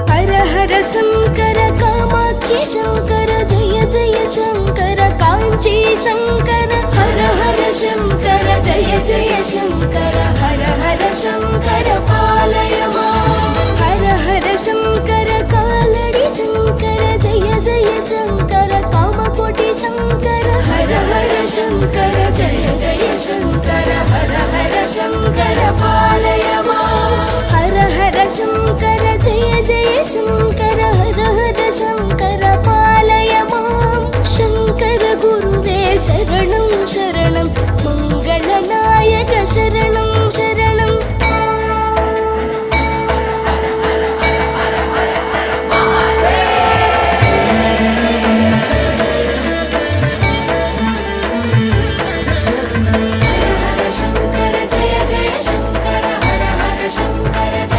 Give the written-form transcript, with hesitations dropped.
हर हर शंकर कामाक्षी शंकर जय जय शंकर कांची शंकर हर हर शंकर जय जय शंकर हर हर शंकर पालय मां हर हर शंकर कालड़ी शंकर जय जय शंकर कामकोटि शंकर हर हर शंकर जय जय शंकर हर हर शंकर पालय मां हर हर शंकर जय जय शंकर हर हर शंकर पालय मां शंकर गुरुवे शरणं शरणं मंगलनायक शरणं